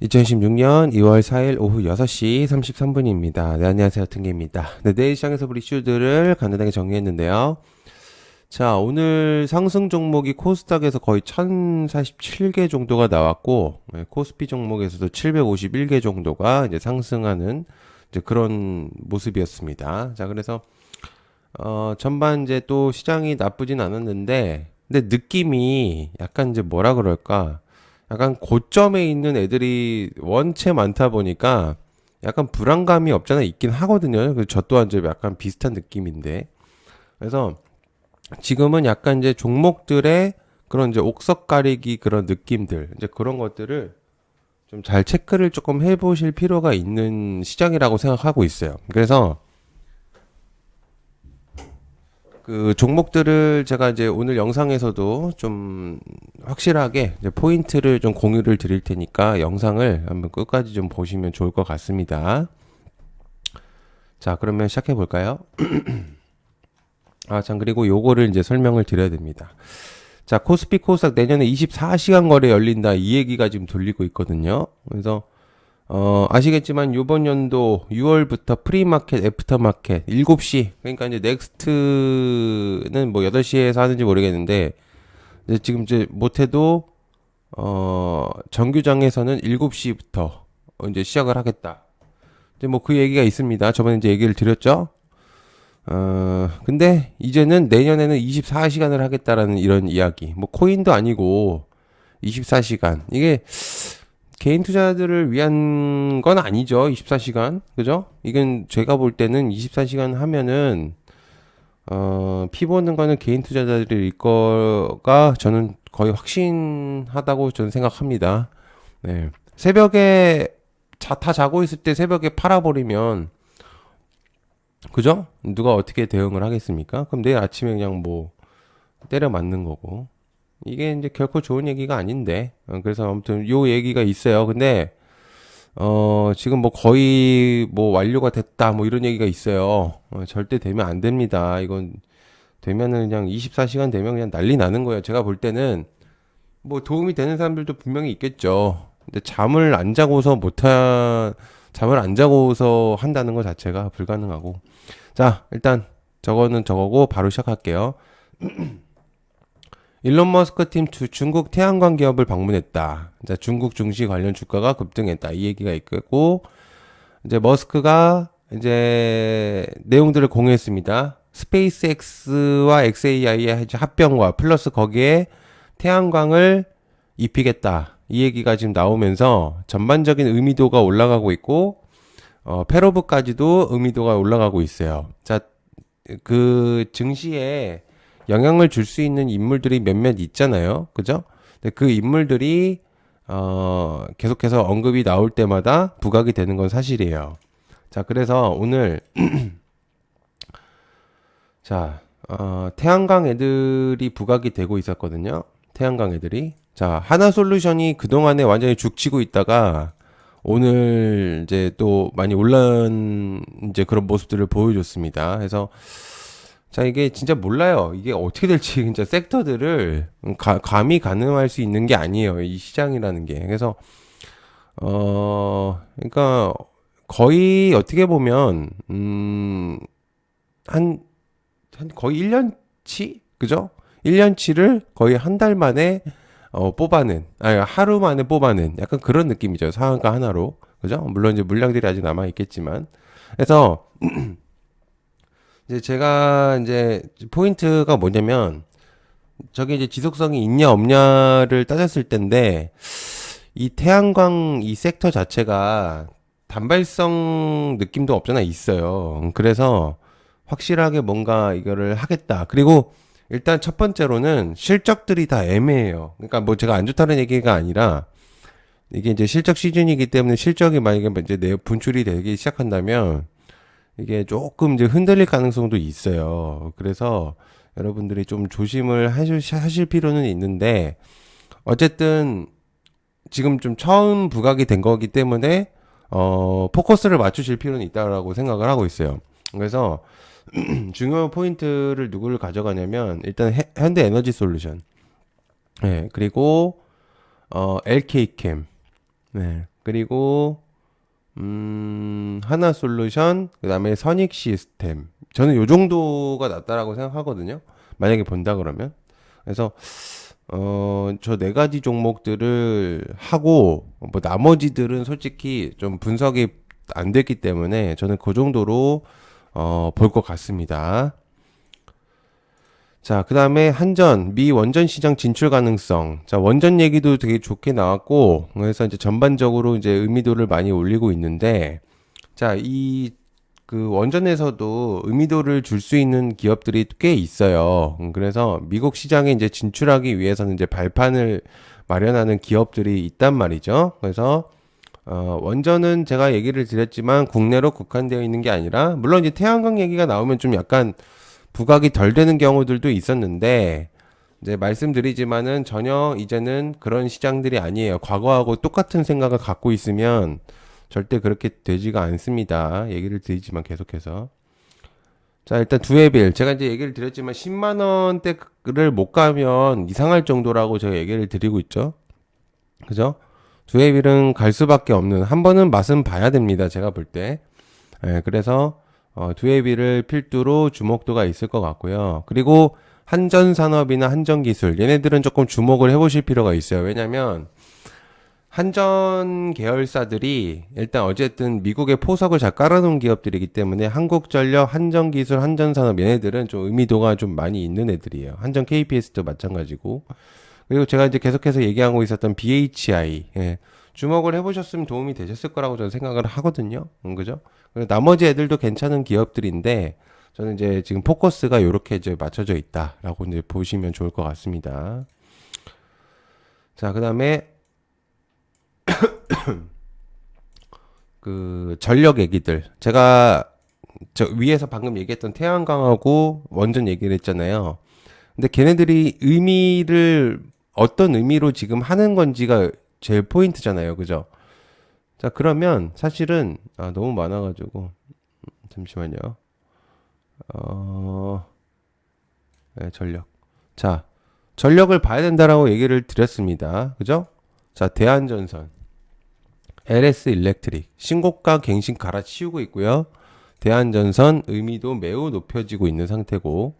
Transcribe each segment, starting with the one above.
2016년 2월 4일 오후 6시 33분입니다. 네, 안녕하세요. 등계입니다. 네, 내일 시장에서 볼 이슈들을 간단하게 정리했는데요. 자, 오늘 상승 종목이 코스닥에서 거의 1047개 정도가 나왔고, 네, 코스피 종목에서도 751개 정도가 이제 상승하는 이제 그런 모습이었습니다. 자, 그래서, 전반 이제 또 시장이 나쁘진 않았는데, 근데 느낌이 약간 이제 뭐라 그럴까, 약간 고점에 있는 애들이 원체 많다 보니까 약간 불안감이 없잖아 있긴 하거든요. 그래서 저 또한 이제 약간 비슷한 느낌인데. 그래서 지금은 약간 이제 종목들의 그런 이제 옥석 가리기 그런 느낌들, 이제 그런 것들을 좀 잘 체크를 조금 해보실 필요가 있는 시장이라고 생각하고 있어요. 그래서 그 종목들을 제가 이제 오늘 영상에서도 좀 확실하게 이제 포인트를 좀 공유를 드릴 테니까 영상을 한번 끝까지 좀 보시면 좋을 것 같습니다. 자, 그러면 시작해 볼까요? 아, 참, 그리고 요거를 이제 설명을 드려야 됩니다. 자, 코스피 코스닥 내년에 24시간 거래 열린다. 이 얘기가 지금 돌리고 있거든요. 그래서 아시겠지만 요번 연도 6월부터 프리마켓, 애프터마켓 7시, 그러니까 이제 넥스트는 뭐 8시에서 하는지 모르겠는데 이제 지금 이제 못해도 정규장에서는 7시부터 이제 시작을 하겠다. 이제 뭐 그 얘기가 있습니다. 저번에 이제 얘기를 드렸죠. 근데 이제는 내년에는 24시간을 하겠다라는 이런 이야기. 뭐 코인도 아니고 24시간. 이게 개인 투자들을 위한 건 아니죠. 24시간. 그죠? 이건 제가 볼 때는 24시간 하면은, 피 보는 거는 개인 투자자들일 거가 저는 거의 확신하다고 저는 생각합니다. 네. 새벽에 다 자고 있을 때 새벽에 팔아버리면, 그죠? 누가 어떻게 대응을 하겠습니까? 그럼 내일 아침에 그냥 뭐 때려 맞는 거고. 이게 이제 결코 좋은 얘기가 아닌데. 그래서 아무튼 요 얘기가 있어요. 근데 지금 뭐 거의 뭐 완료가 됐다 뭐 이런 얘기가 있어요. 절대 되면 안 됩니다. 이건 되면은 그냥 24시간 되면 그냥 난리 나는 거예요. 제가 볼 때는 뭐 도움이 되는 사람들도 분명히 있겠죠. 근데 잠을 안 자고서 한다는 것 자체가 불가능하고. 자, 일단 저거는 저거고 바로 시작할게요. 일론 머스크 팀 중국 태양광 기업을 방문했다. 자, 중국 증시 관련 주가가 급등했다. 이 얘기가 있고, 이제 머스크가 이제 내용들을 공유했습니다. 스페이스X와 XAI의 합병과 플러스 거기에 태양광을 입히겠다. 이 얘기가 지금 나오면서 전반적인 의미도가 올라가고 있고, 페로브까지도 의미도가 올라가고 있어요. 자, 그 증시에 영향을 줄 수 있는 인물들이 몇몇 있잖아요. 그죠? 근데 그 인물들이 계속해서 언급이 나올 때마다 부각이 되는 건 사실이에요. 자, 그래서 오늘 자, 태양광 애들이 부각이 되고 있었거든요. 태양광 애들이. 자, 하나솔루션이 그동안에 완전히 죽치고 있다가 오늘 이제 또 많이 올라온 이제 그런 모습들을 보여줬습니다. 그래서 자, 이게 진짜 몰라요. 이게 어떻게 될지 진짜 섹터들을 감히 가늠할 수 있는 게 아니에요. 이 시장이라는 게. 그래서 그러니까 거의 어떻게 보면 한, 한 거의 1년치? 그죠? 1년치를 거의 한 달 만에 뽑아낸, 아니 하루 만에 뽑아낸 약간 그런 느낌이죠. 상한가 하나로. 그죠? 물론 이제 물량들이 아직 남아 있겠지만. 그래서 이제 제가 이제 포인트가 뭐냐면 저게 이제 지속성이 있냐 없냐를 따졌을 텐데 이 태양광 이 섹터 자체가 단발성 느낌도 없잖아 있어요. 그래서 확실하게 뭔가 이거를 하겠다. 그리고 일단 첫 번째로는 실적들이 다 애매해요. 그러니까 뭐 제가 안 좋다는 얘기가 아니라 이게 이제 실적 시즌이기 때문에 실적이 만약에 이제 내 분출이 되기 시작한다면 이게 조금 이제 흔들릴 가능성도 있어요. 그래서 여러분들이 좀 조심을 하실 필요는 있는데, 어쨌든 지금 좀 처음 부각이 된 거기 때문에, 포커스를 맞추실 필요는 있다라고 생각을 하고 있어요. 그래서 중요 포인트를 누구를 가져가냐면, 일단 현대 에너지 솔루션. 네, 그리고, LK캠. 네. 그리고 하나솔루션, 그다음에 선익 시스템. 저는 요 정도가 낫다라고 생각하거든요. 만약에 본다 그러면. 그래서 저 네 가지 종목들을 하고 뭐 나머지들은 솔직히 좀 분석이 안 됐기 때문에 저는 그 정도로 볼 것 같습니다. 자, 그 다음에 한전, 미 원전 시장 진출 가능성. 자, 원전 얘기도 되게 좋게 나왔고, 그래서 이제 전반적으로 이제 의미도를 많이 올리고 있는데, 자, 그 원전에서도 의미도를 줄 수 있는 기업들이 꽤 있어요. 그래서 미국 시장에 이제 진출하기 위해서는 이제 발판을 마련하는 기업들이 있단 말이죠. 그래서 원전은 제가 얘기를 드렸지만 국내로 국한되어 있는 게 아니라 물론 이제 태양광 얘기가 나오면 좀 약간 부각이 덜 되는 경우들도 있었는데 이제 말씀드리지만은 전혀 이제는 그런 시장들이 아니에요. 과거하고 똑같은 생각을 갖고 있으면 절대 그렇게 되지가 않습니다. 얘기를 드리지만 계속해서. 자, 일단 두해빌. 제가 이제 얘기를 드렸지만 10만 원대를 못 가면 이상할 정도라고 제가 얘기를 드리고 있죠. 그죠? 두해빌은 갈 수밖에 없는, 한 번은 맛은 봐야 됩니다. 제가 볼 때. 예, 그래서 두해빌을 필두로 주목도가 있을 것 같고요. 그리고 한전산업이나 한전기술, 얘네들은 조금 주목을 해보실 필요가 있어요. 왜냐면 한전 계열사들이 일단 어쨌든 미국의 포석을 잘 깔아놓은 기업들이기 때문에 한국전력, 한전기술, 한전산업 얘네들은 좀 의미도가 좀 많이 있는 애들이에요. 한전 KPS도 마찬가지고. 그리고 제가 이제 계속해서 얘기하고 있었던 BHI, 예, 주목을 해보셨으면 도움이 되셨을 거라고 저는 생각을 하거든요. 그죠? 나머지 애들도 괜찮은 기업들인데 저는 이제 지금 포커스가 이렇게 이제 맞춰져 있다라고 이제 보시면 좋을 것 같습니다. 자, 그다음에 그 전력 얘기들. 제가 저 위에서 방금 얘기했던 태양광하고 원전 얘기를 했잖아요. 근데 걔네들이 의미를 어떤 의미로 지금 하는 건지가 제일 포인트잖아요. 그죠? 자, 그러면 사실은 너무 많아가지고 잠시만요. 네, 전력. 자, 전력을 봐야 된다라고 얘기를 드렸습니다. 그죠? 자, 대한전선, LS 일렉트릭, 신고가 갱신 갈아치우고 있고요. 대한전선 의미도 매우 높여지고 있는 상태고,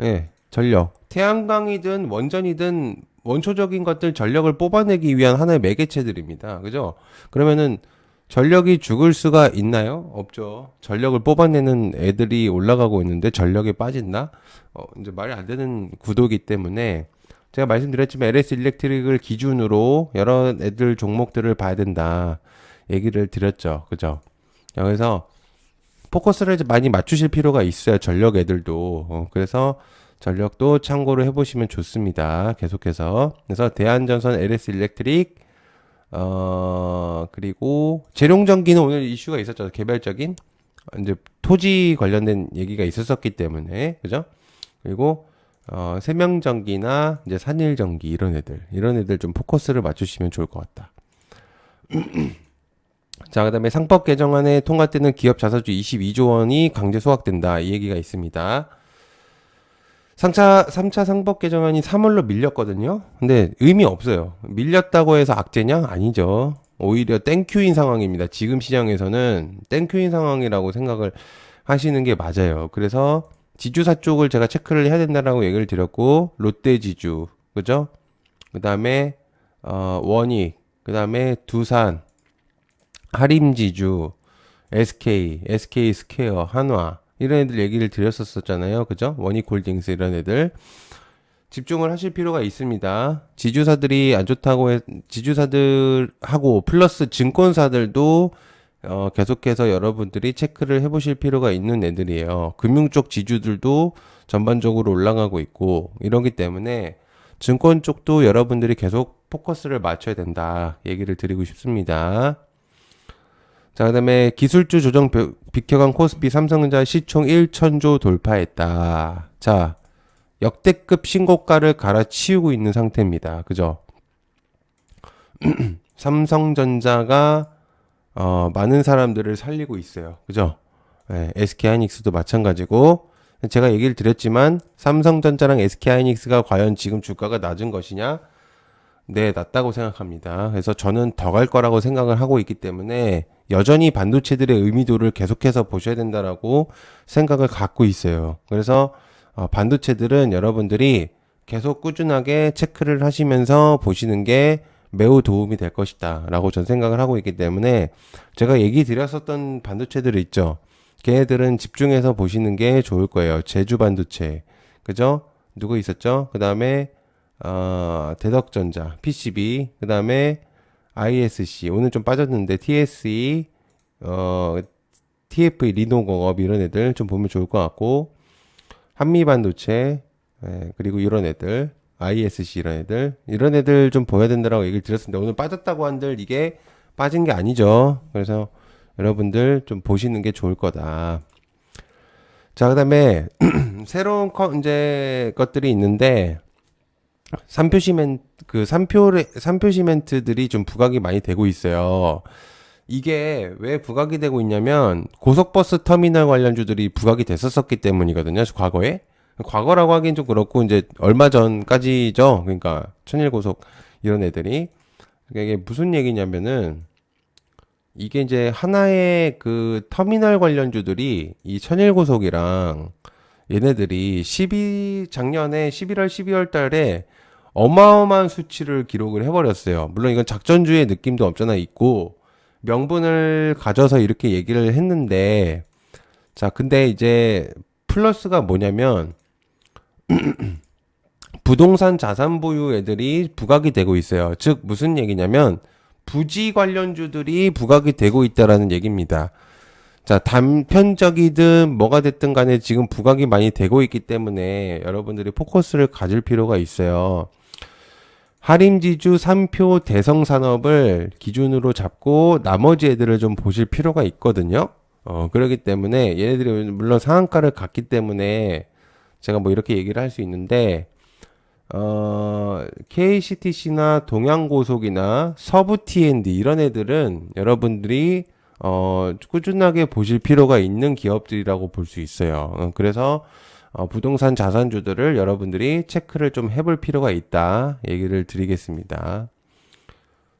예, 전력. 태양광이든 원전이든 원초적인 것들 전력을 뽑아내기 위한 하나의 매개체들입니다. 그죠? 그러면은 전력이 죽을 수가 있나요? 없죠. 전력을 뽑아내는 애들이 올라가고 있는데 전력이 빠진다? 이제 말이 안 되는 구도이기 때문에 제가 말씀드렸지만 LS 일렉트릭을 기준으로 여러 애들 종목들을 봐야 된다. 얘기를 드렸죠. 그죠? 그래서 포커스를 많이 맞추실 필요가 있어요. 전력 애들도. 그래서 전력도 참고로 해보시면 좋습니다. 계속해서. 그래서 대한전선, LS 일렉트릭, 그리고 재룡전기는 오늘 이슈가 있었죠. 개별적인. 이제 토지 관련된 얘기가 있었었기 때문에. 그죠? 그리고, 세명전기나 이제 산일전기 이런 애들 좀 포커스를 맞추시면 좋을 것 같다. 자, 그 다음에 상법 개정안에 통과되는 기업 자사주 22조 원이 강제 소각된다. 이 얘기가 있습니다. 3차 상법 개정안이 3월로 밀렸거든요. 근데 의미 없어요. 밀렸다고 해서 악재냐? 아니죠. 오히려 땡큐인 상황입니다. 지금 시장에서는 땡큐인 상황이라고 생각을 하시는 게 맞아요. 그래서 지주사 쪽을 제가 체크를 해야 된다라고 얘기를 드렸고, 롯데지주, 그죠? 그 다음에, 원익, 그 다음에 두산, 하림지주, SK 스퀘어, 한화, 이런 애들 얘기를 드렸었잖아요. 그죠? 원익홀딩스 이런 애들. 집중을 하실 필요가 있습니다. 지주사들이 안 좋다고 지주사들하고 플러스 증권사들도 계속해서 여러분들이 체크를 해보실 필요가 있는 애들이에요. 금융 쪽 지주들도 전반적으로 올라가고 있고 이러기 때문에 증권 쪽도 여러분들이 계속 포커스를 맞춰야 된다. 얘기를 드리고 싶습니다. 자, 그 다음에 기술주 조정 비켜간 코스피 삼성전자 시총 1천조 돌파했다. 자, 역대급 신고가를 갈아치우고 있는 상태입니다. 그죠? 삼성전자가 많은 사람들을 살리고 있어요. 그죠? 네, SK하이닉스도 마찬가지고 제가 얘기를 드렸지만 삼성전자랑 SK하이닉스가 과연 지금 주가가 낮은 것이냐? 네, 낮다고 생각합니다. 그래서 저는 더 갈 거라고 생각을 하고 있기 때문에 여전히 반도체들의 의미도를 계속해서 보셔야 된다라고 생각을 갖고 있어요. 그래서 반도체들은 여러분들이 계속 꾸준하게 체크를 하시면서 보시는 게 매우 도움이 될 것이다 라고 전 생각을 하고 있기 때문에 제가 얘기 드렸었던 반도체들 있죠. 걔네들은 집중해서 보시는 게 좋을 거예요. 제주 반도체. 그죠? 누구 있었죠? 그 다음에 대덕전자, PCB, 그 다음에 ISC, 오늘 좀 빠졌는데 TSE, TFE, 리노공업 이런 애들 좀 보면 좋을 것 같고, 한미반도체, 예, 그리고 이런 애들, ISC 이런 애들 좀 보여야 된다라고 얘기를 드렸습니다. 오늘 빠졌다고 한들 이게 빠진 게 아니죠. 그래서 여러분들 좀 보시는 게 좋을 거다. 자, 그 다음에 새로운 이제 것들이 있는데, 삼표 시멘트들이 좀 부각이 많이 되고 있어요. 이게 왜 부각이 되고 있냐면 고속버스 터미널 관련주들이 부각이 됐었기 때문이거든요. 과거에. 과거라고 하긴 좀 그렇고 이제 얼마 전까지죠. 그러니까 천일고속 이런 애들이. 그러니까 이게 무슨 얘기냐면은 이게 이제 하나의 그 터미널 관련주들이 이 천일고속이랑 얘네들이 작년에 11월, 12월 달에 어마어마한 수치를 기록을 해버렸어요. 물론 이건 작전주의 느낌도 없잖아 있고, 명분을 가져서 이렇게 얘기를 했는데, 자, 근데 이제 플러스가 뭐냐면, 부동산 자산 보유 애들이 부각이 되고 있어요. 즉, 무슨 얘기냐면, 부지 관련주들이 부각이 되고 있다라는 얘기입니다. 자, 단편적이든 뭐가 됐든 간에 지금 부각이 많이 되고 있기 때문에 여러분들이 포커스를 가질 필요가 있어요. 하림지주 3표 대성산업을 기준으로 잡고 나머지 애들을 좀 보실 필요가 있거든요. 그렇기 때문에 얘네들이 물론 상한가를 갔기 때문에 제가 뭐 이렇게 얘기를 할 수 있는데, KCTC나 동양고속이나 서부 T&D 이런 애들은 여러분들이 꾸준하게 보실 필요가 있는 기업들이라고 볼 수 있어요. 그래서 부동산 자산주들을 여러분들이 체크를 좀 해볼 필요가 있다 얘기를 드리겠습니다.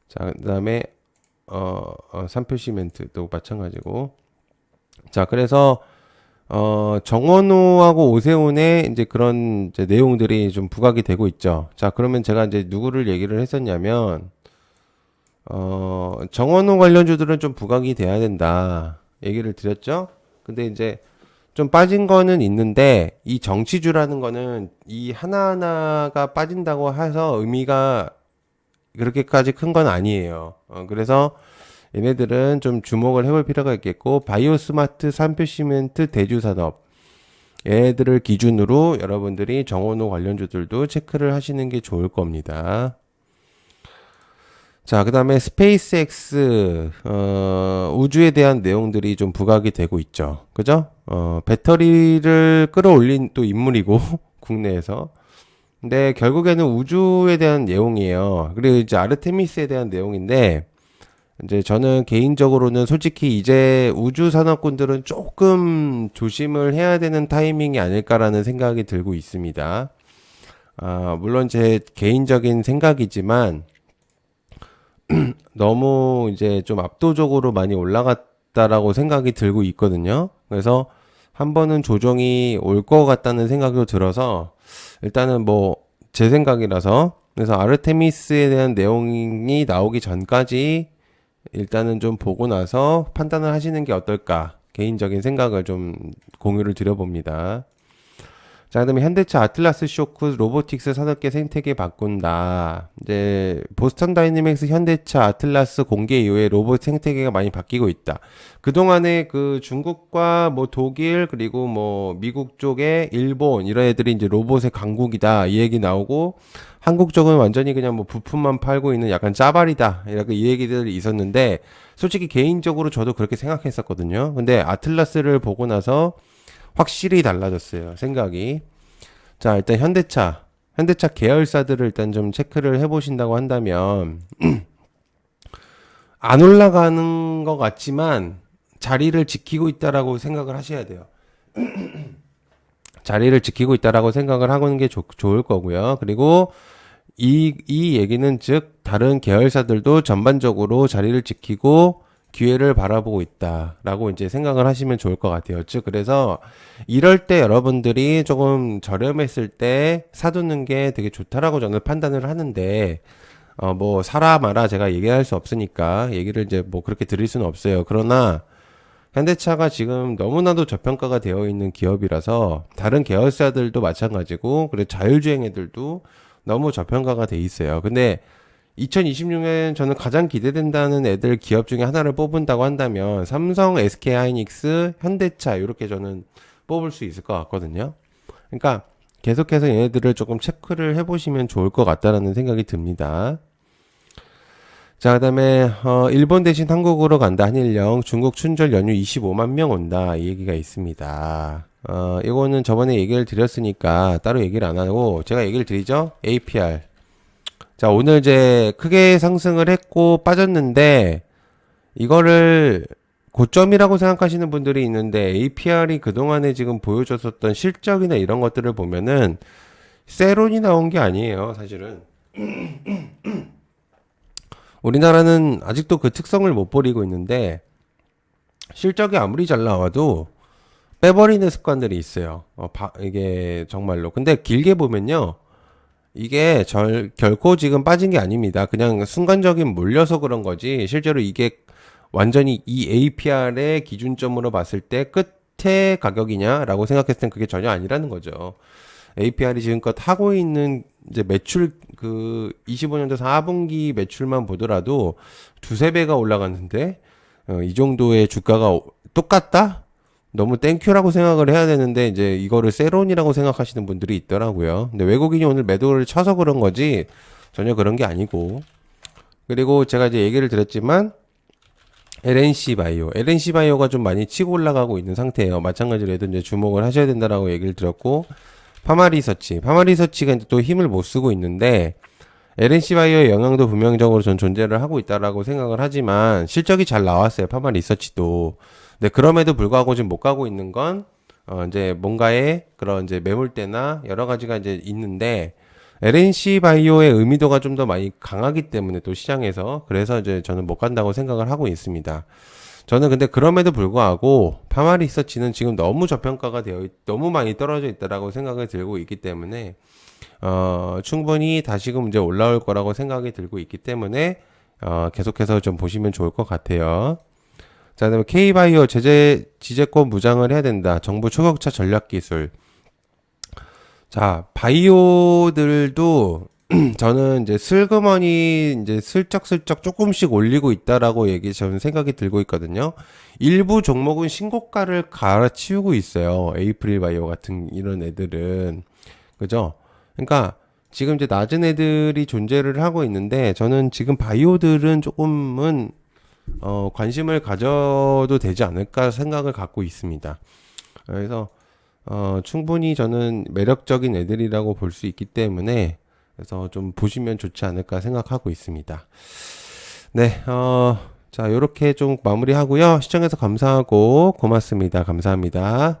자, 그 다음에 삼표시멘트도 마찬가지고. 자, 그래서 정원호하고 오세훈의 이제 그런 이제 내용들이 좀 부각이 되고 있죠. 자, 그러면 제가 이제 누구를 얘기를 했었냐면 정원호 관련주들은 좀 부각이 돼야 된다 얘기를 드렸죠. 근데 이제 좀 빠진 거는 있는데 이 정치주라는 거는 이 하나하나가 빠진다고 해서 의미가 그렇게까지 큰 건 아니에요. 그래서 얘네들은 좀 주목을 해볼 필요가 있겠고, 바이오스마트, 삼표시멘트, 대주산업 얘네들을 기준으로 여러분들이 정원호 관련주들도 체크를 하시는 게 좋을 겁니다. 자, 그 다음에 스페이스X, 우주에 대한 내용들이 좀 부각이 되고 있죠. 그죠? 배터리를 끌어올린 또 인물이고, 국내에서. 근데 결국에는 우주에 대한 내용이에요. 그리고 이제 아르테미스에 대한 내용인데, 이제 저는 개인적으로는 솔직히 이제 우주 산업군들은 조금 조심을 해야 되는 타이밍이 아닐까라는 생각이 들고 있습니다. 물론 제 개인적인 생각이지만, 너무 이제 좀 압도적으로 많이 올라갔다라고 생각이 들고 있거든요. 그래서 한 번은 조정이 올 것 같다는 생각도 들어서 일단은 뭐 제 생각이라서 그래서 아르테미스에 대한 내용이 나오기 전까지 일단은 좀 보고 나서 판단을 하시는 게 어떨까 개인적인 생각을 좀 공유를 드려봅니다. 자, 그다음에 현대차 아틀라스 쇼크 로보틱스 산업계 생태계 바꾼다. 이제 보스턴 다이내믹스 현대차 아틀라스 공개 이후에 로봇 생태계가 많이 바뀌고 있다. 그동안에 그 중국과 뭐 독일 그리고 뭐 미국 쪽에 일본 이런 애들이 이제 로봇의 강국이다 이 얘기 나오고, 한국 쪽은 완전히 그냥 뭐 부품만 팔고 있는 약간 짜발이다 이렇게 이 얘기들이 있었는데, 솔직히 개인적으로 저도 그렇게 생각했었거든요. 근데 아틀라스를 보고 나서 확실히 달라졌어요, 생각이. 자, 일단 현대차 계열사들을 일단 좀 체크를 해보신다고 한다면 안 올라가는 것 같지만 자리를 지키고 있다라고 생각을 하셔야 돼요. 자리를 지키고 있다라고 생각을 하는 게 좋을 거고요. 그리고 이 얘기는 즉 다른 계열사들도 전반적으로 자리를 지키고 기회를 바라보고 있다라고 이제 생각을 하시면 좋을 것 같아요. 즉 그래서 이럴 때 여러분들이 조금 저렴했을 때 사두는 게 되게 좋다라고 저는 판단을 하는데 뭐 사라 마라 제가 얘기할 수 없으니까 얘기를 이제 뭐 그렇게 드릴 수는 없어요. 그러나 현대차가 지금 너무나도 저평가가 되어 있는 기업이라서 다른 계열사들도 마찬가지고 그리고 자율주행 애들도 너무 저평가가 돼 있어요. 근데 2026년 저는 가장 기대된다는 애들 기업 중에 하나를 뽑은다고 한다면 삼성, SK하이닉스, 현대차 이렇게 저는 뽑을 수 있을 것 같거든요. 그러니까 계속해서 얘네들을 조금 체크를 해보시면 좋을 것 같다라는 생각이 듭니다. 자, 그다음에 일본 대신 한국으로 간다 한일령 중국 춘절 연휴 25만 명 온다 이 얘기가 있습니다. 이거는 저번에 얘기를 드렸으니까 따로 얘기를 안 하고 제가 얘기를 드리죠. APR. 자, 오늘 이제 크게 상승을 했고 빠졌는데 이거를 고점이라고 생각하시는 분들이 있는데 APR이 그동안에 지금 보여줬었던 실적이나 이런 것들을 보면은 세론이 나온 게 아니에요, 사실은. 우리나라는 아직도 그 특성을 못 버리고 있는데 실적이 아무리 잘 나와도 빼버리는 습관들이 있어요. 이게 정말로. 근데 길게 보면요. 이게 결코 지금 빠진 게 아닙니다. 그냥 순간적인 몰려서 그런 거지. 실제로 이게 완전히 이 APR의 기준점으로 봤을 때 끝의 가격이냐라고 생각했을 땐 그게 전혀 아니라는 거죠. APR이 지금껏 하고 있는 이제 매출 25년도 4분기 매출만 보더라도 두세 배가 올라갔는데 이 정도의 주가가 똑같다? 너무 땡큐라고 생각을 해야 되는데 이제 이거를 세론이라고 생각하시는 분들이 있더라고요. 근데 외국인이 오늘 매도를 쳐서 그런 거지 전혀 그런 게 아니고. 그리고 제가 이제 얘기를 드렸지만 LNC 바이오가 좀 많이 치고 올라가고 있는 상태예요. 마찬가지로 얘도 이제 주목을 하셔야 된다라고 얘기를 드렸고, 파마리서치가 이제 또 힘을 못 쓰고 있는데 LNC 바이오의 영향도 분명적으로 전 존재를 하고 있다라고 생각을 하지만 실적이 잘 나왔어요. 파마리서치도. 네, 그럼에도 불구하고 지금 못 가고 있는 건 이제 뭔가의 그런 이제 매물대나 여러 가지가 이제 있는데 LNC 바이오의 의미도가 좀 더 많이 강하기 때문에 또 시장에서 그래서 이제 저는 못 간다고 생각을 하고 있습니다. 저는 근데 그럼에도 불구하고 파마리서치는 지금 너무 저평가가 너무 많이 떨어져 있다라고 생각이 들고 있기 때문에 충분히 다시금 이제 올라올 거라고 생각이 들고 있기 때문에 계속해서 좀 보시면 좋을 것 같아요. 자, 그다음에 K바이오 지재권 무장을 해야 된다. 정부 초격차 전략기술. 자, 바이오들도 저는 이제 슬그머니 이제 슬쩍슬쩍 조금씩 올리고 있다라고 저는 생각이 들고 있거든요. 일부 종목은 신고가를 갈아치우고 있어요. 에이프릴 바이오 같은 이런 애들은. 그죠? 그러니까 지금 이제 낮은 애들이 존재를 하고 있는데 저는 지금 바이오들은 조금은 관심을 가져도 되지 않을까 생각을 갖고 있습니다. 그래서 충분히 저는 매력적인 애들이라고 볼 수 있기 때문에 그래서 좀 보시면 좋지 않을까 생각하고 있습니다. 네, 자, 요렇게 좀 마무리하고요. 시청해서 감사하고 고맙습니다. 감사합니다.